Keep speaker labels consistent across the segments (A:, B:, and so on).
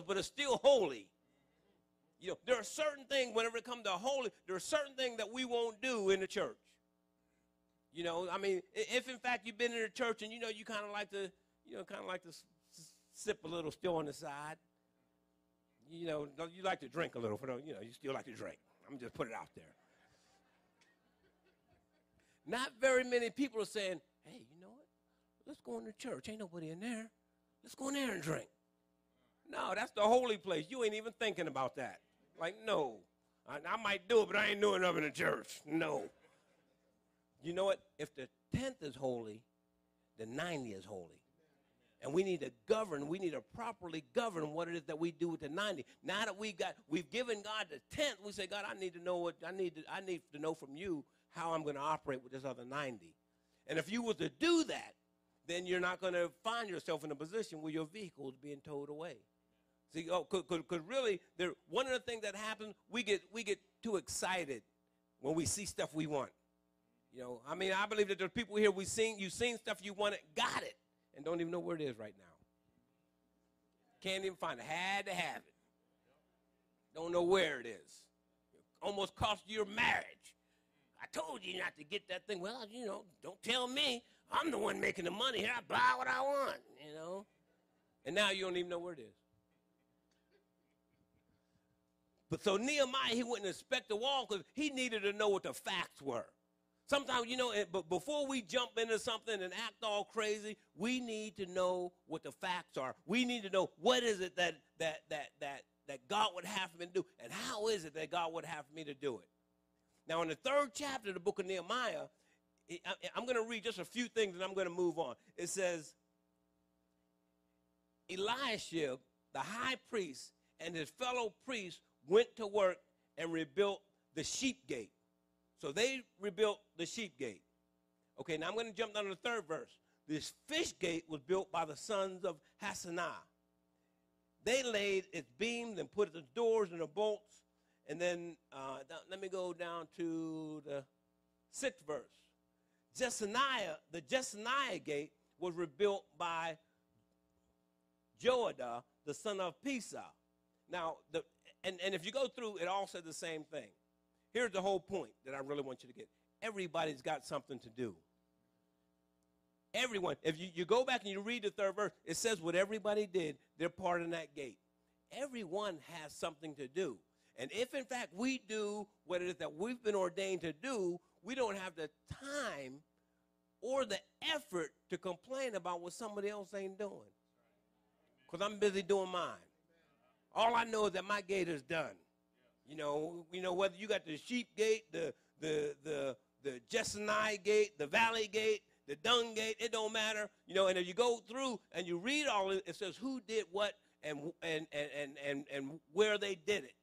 A: but it's still holy. You know, there are certain things, whenever it comes to holy, there are certain things that we won't do in the church. You know, I mean, if in fact you've been in the church and, you know, you kind of like to, sip a little still on the side. You know, you like to drink a little, you know, you still like to drink. I'm just put it out there. Not very many people are saying, hey, you know what? Let's go into church. Ain't nobody in there. Let's go in there and drink. No, that's the holy place. You ain't even thinking about that. Like, no. I might do it, but I ain't doing nothing in church. No. You know what? If the 10th is holy, the 90 is holy. And we need to govern, we need to properly govern what it is that we do with the 90. Now that we've given God the 10th, we say, God, I need to know I need to know from you how I'm going to operate with this other 90. And if you were to do that, then you're not going to find yourself in a position where your vehicle is being towed away. See, because really, one of the things that happens, we get too excited when we see stuff we want. You know, I mean, I believe that there's people here, you've seen stuff you wanted, got it, and don't even know where it is right now. Can't even find it. Had to have it. Don't know where it is. Almost cost you your marriage. I told you not to get that thing. Well, you know, don't tell me. I'm the one making the money here. I buy what I want, you know. And now you don't even know where it is. But so Nehemiah, he wouldn't inspect the wall because he needed to know what the facts were. Sometimes, you know, but before we jump into something and act all crazy, we need to know what the facts are. We need to know what is it that God would have me to do, and how is it that God would have me to do it. Now, in the 3rd chapter of the book of Nehemiah, I'm going to read just a few things, and I'm going to move on. It says, Eliashib, the high priest, and his fellow priests went to work and rebuilt the sheep gate. So they rebuilt the sheep gate. Okay, now I'm going to jump down to the 3rd verse. This fish gate was built by the sons of Hassanah. They laid its beams and put its doors and the bolts. And then let me go down to the 6th verse. The Jessaniah gate was rebuilt by Joadah, the son of Pesah. Now, and if you go through, it all said the same thing. Here's the whole point that I really want you to get. Everybody's got something to do. Everyone. If you go back and you read the 3rd verse, it says what everybody did, they're part of that gate. Everyone has something to do. And if, in fact, we do what it is that we've been ordained to do, we don't have the time or the effort to complain about what somebody else ain't doing. Because I'm busy doing mine. All I know is that my gate is done. You know, whether you got the sheep gate, the Jessaniah gate, the valley gate, the dung gate, it don't matter. You know, and if you go through and you read all of it, it says who did what and where they did it.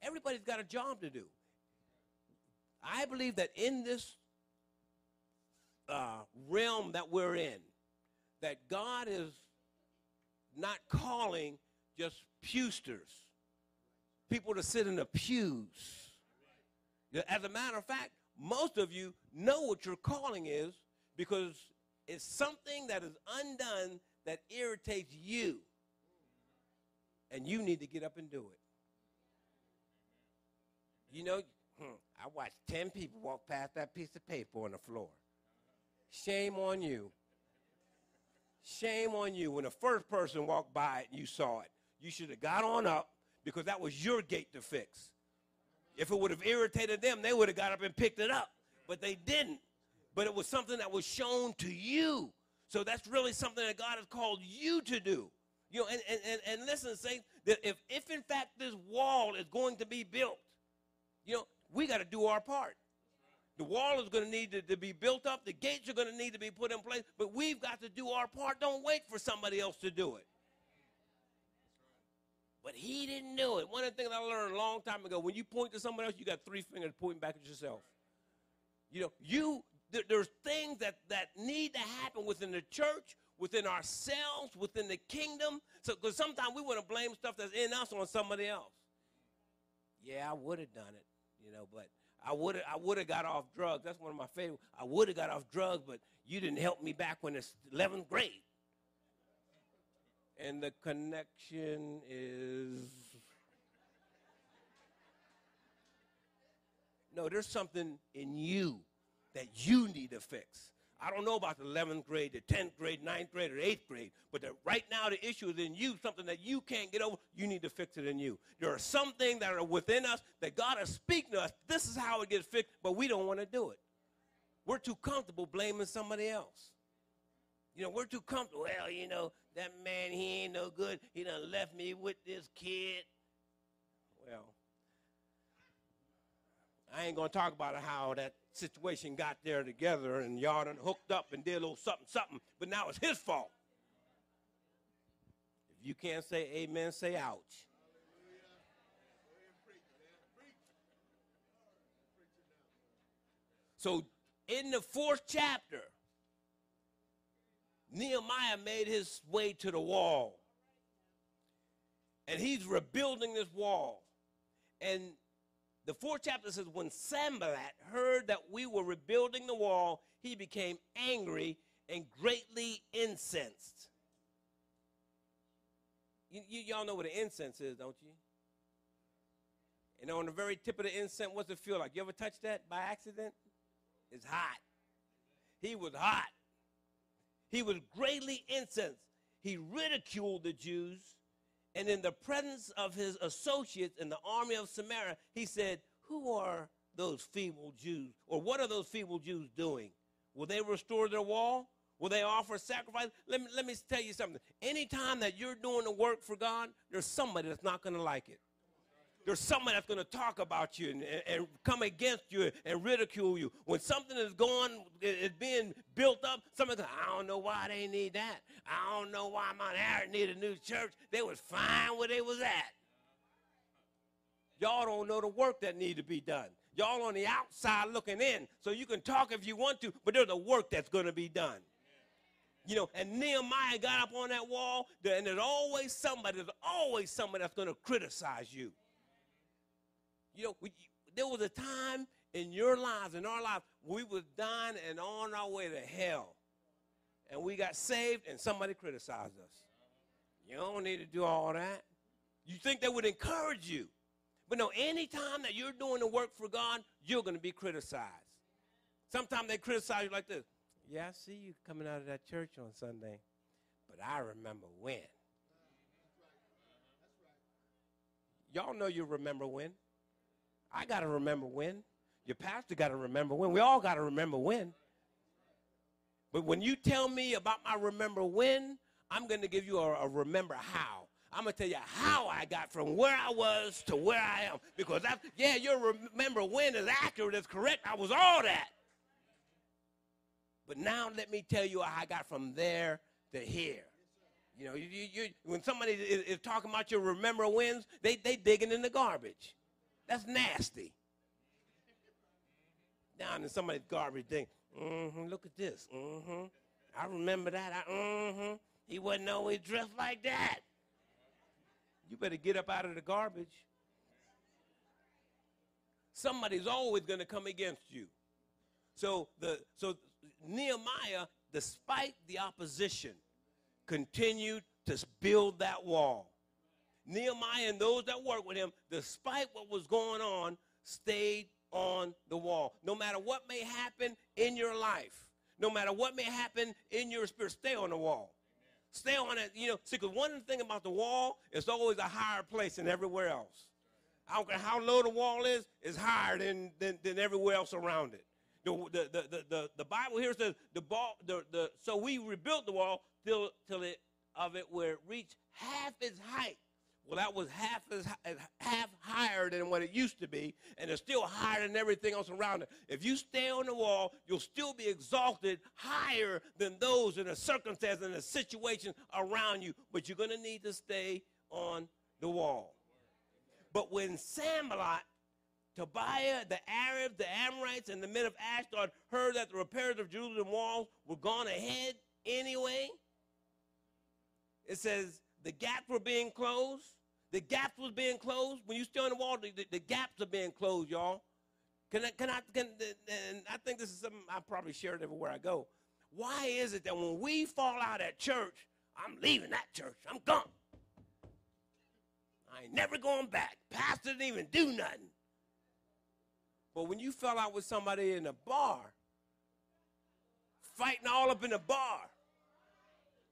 A: Everybody's got a job to do. I believe that in this realm that we're in, that God is not calling just pewsters, people to sit in the pews. As a matter of fact, most of you know what your calling is because it's something that is undone that irritates you. And you need to get up and do it. You know, I watched 10 people walk past that piece of paper on the floor. Shame on you. Shame on you. When the first person walked by it and you saw it, you should have got on up because that was your gate to fix. If it would have irritated them, they would have got up and picked it up. But they didn't. But it was something that was shown to you. So that's really something that God has called you to do. You know, and listen, say that if in fact this wall is going to be built, you know, we got to do our part. The wall is going to need to be built up. The gates are going to need to be put in place. But we've got to do our part. Don't wait for somebody else to do it. But he didn't do it. One of the things I learned a long time ago, when you point to someone else, you got 3 fingers pointing back at yourself. You know, there's things that need to happen within the church, within ourselves, within the kingdom. So, because sometimes we want to blame stuff that's in us on somebody else. Yeah, I would have done it, you know, but I would have got off drugs. That's one of my favorite. I would have got off drugs, but you didn't help me back when it's 11th grade. And the connection is know there's something in you that you need to fix. I don't know about the 11th grade, the 10th grade, 9th grade, or 8th grade, but right now the issue is in you, something that you can't get over. You need to fix it in you. There are some things that are within us that God is speaking to us. This is how it gets fixed, but we don't want to do it. We're too comfortable blaming somebody else. You know, we're too comfortable. Well, you know, that man, he ain't no good. He done left me with this kid. Well, I ain't going to talk about how that situation got there together and y'all done hooked up and did a little something, something, but now it's his fault. If you can't say amen, say ouch. So in the 4th chapter, Nehemiah made his way to the wall. And he's rebuilding this wall. And the 4th chapter says, when Sanballat heard that we were rebuilding the wall, he became angry and greatly incensed. Y'all know what an incense is, don't you? And on the very tip of the incense, what's it feel like? You ever touch that by accident? It's hot. He was hot. He was greatly incensed. He ridiculed the Jews. And in the presence of his associates in the army of Samaria, he said, who are those feeble Jews? Or what are those feeble Jews doing? Will they restore their wall? Will they offer sacrifice? Let me tell you something. Anytime that you're doing the work for God, there's somebody that's not going to like it. There's somebody that's going to talk about you and come against you and ridicule you. When something is being built up, somebody goes, I don't know why they need that. I don't know why Mount Aaron need a new church. They was fine where they was at. Y'all don't know the work that need to be done. Y'all on the outside looking in, so you can talk if you want to, but there's a work that's going to be done. You know, and Nehemiah got up on that wall, and there's always somebody that's going to criticize you. You know, there was a time in your lives, in our lives, we was dying and on our way to hell. And we got saved and somebody criticized us. You don't need to do all that. You think they would encourage you. But no, anytime that you're doing the work for God, you're going to be criticized. Sometimes they criticize you like this. Yeah, I see you coming out of that church on Sunday, but I remember when. Y'all know you remember when. I got to remember when. Your pastor got to remember when. We all got to remember when. But when you tell me about my remember when, I'm going to give you a remember how. I'm going to tell you how I got from where I was to where I am. Because, your remember when is accurate, it's correct. I was all that. But now let me tell you how I got from there to here. You know, when somebody is talking about your remember wins, they digging in the garbage. That's nasty. Down in somebody's garbage thing. Look at this. I remember that. He wasn't always dressed like that. You better get up out of the garbage. Somebody's always going to come against you. So Nehemiah, despite the opposition, continued to build that wall. Nehemiah and those that worked with him, despite what was going on, stayed on the wall. No matter what may happen in your life, no matter what may happen in your spirit, stay on the wall. Stay on it. You know, see, because one thing about the wall, it's always a higher place than everywhere else. I don't care how low the wall is, it's higher than everywhere else around it. The Bible here says so we rebuilt the wall till it where it reached half its height. Well, that was half higher than what it used to be, and it's still higher than everything else around it. If you stay on the wall, you'll still be exalted higher than those in the circumstances and the situation around you, but you're going to need to stay on the wall. But when Sanballat, Tobiah, the Arabs, the Amorites, and the men of Ashdod heard that the repairs of Jerusalem walls were gone ahead anyway, it says the gaps were being closed. The gaps was being closed. When you stay on the wall, the gaps are being closed, y'all. And I think this is something I probably shared everywhere I go. Why is it that when we fall out at church, I'm leaving that church. I'm gone. I ain't never going back. Pastor didn't even do nothing. But when you fell out with somebody in a bar, fighting all up in the bar,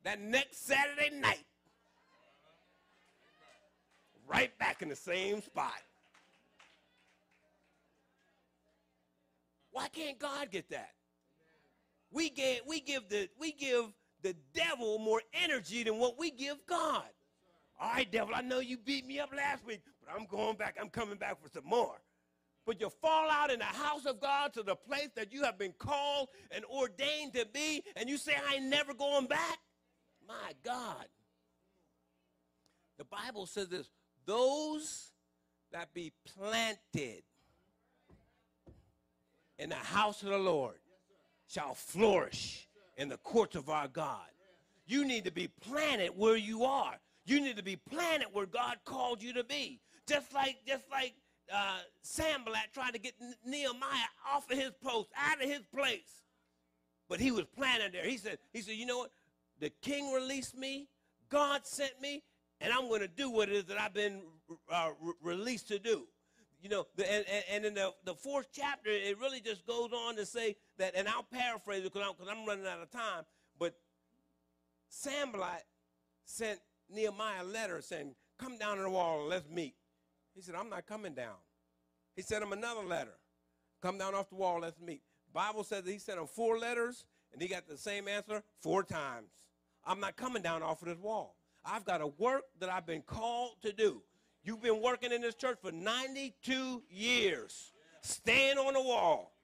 A: that next Saturday night, right back in the same spot. Why can't God get that? We give the devil more energy than what we give God. All right, devil, I know you beat me up last week, but I'm going back. I'm coming back for some more. But you fall out in the house of God to the place that you have been called and ordained to be, and you say, I ain't never going back? My God. The Bible says this, those that be planted in the house of the Lord shall flourish in the courts of our God. You need to be planted where you are. You need to be planted where God called you to be. Just like Sanballat tried to get Nehemiah off of his post, out of his place. But he was planted there. He said, you know what? The king released me, God sent me, and I'm going to do what it is that I've been released to do. You know, and in the fourth chapter, it really just goes on to say that, and I'll paraphrase it because I'm running out of time, but Sanballat sent Nehemiah a letter saying, come down to the wall and let's meet. He said, I'm not coming down. He sent him another letter. Come down off the wall, let's meet. The Bible says that he sent him 4 letters, and he got the same answer 4 times. I'm not coming down off of this wall. I've got a work that I've been called to do. You've been working in this church for 92 years, staying on the wall.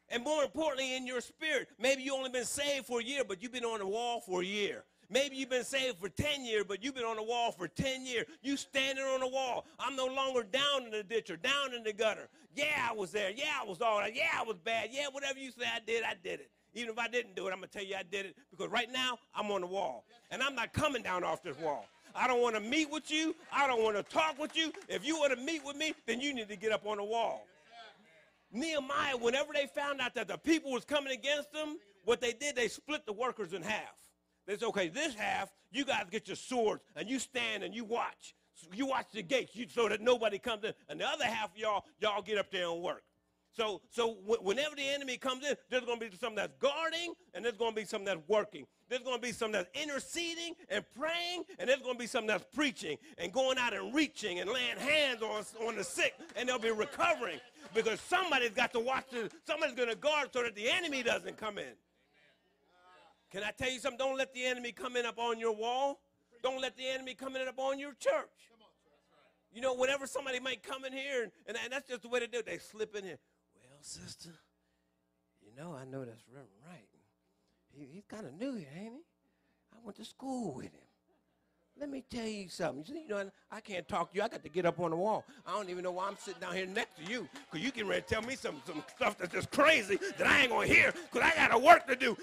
A: And more importantly, in your spirit, maybe you only been saved for a year, but you've been on the wall for a year. Maybe you've been saved for 10 years, but you've been on the wall for 10 years. You standing on the wall. I'm no longer down in the ditch or down in the gutter. Yeah, I was there. Yeah, I was all right. Yeah, I was bad. Yeah, whatever you say I did it. Even if I didn't do it, I'm going to tell you I did it because right now I'm on the wall. And I'm not coming down off this wall. I don't want to meet with you. I don't want to talk with you. If you want to meet with me, then you need to get up on the wall. Nehemiah, whenever they found out that the people was coming against them, what they did, they split the workers in half. They said, okay, this half, you guys get your swords, and you stand and you watch. You watch the gates so that nobody comes in. And the other half of y'all get up there and work. So whenever the enemy comes in, there's going to be something that's guarding, and there's going to be something that's working. There's going to be something that's interceding and praying, and there's going to be something that's preaching and going out and reaching and laying hands on the sick, and they'll be recovering because somebody's got to watch somebody's going to guard so that the enemy doesn't come in. Can I tell you something? Don't let the enemy come in up on your wall. Don't let the enemy come in up on your church. You know, whenever somebody might come in here, and that's just the way they do it, they slip in here. Well, sister, you know, I know that's Reverend Wright. He's kind of new here, ain't he? I went to school with him. Let me tell you something. You know, I can't talk to you. I got to get up on the wall. I don't even know why I'm sitting down here next to you because you can ready to tell me some stuff that's just crazy that I ain't going to hear because I got a work to do.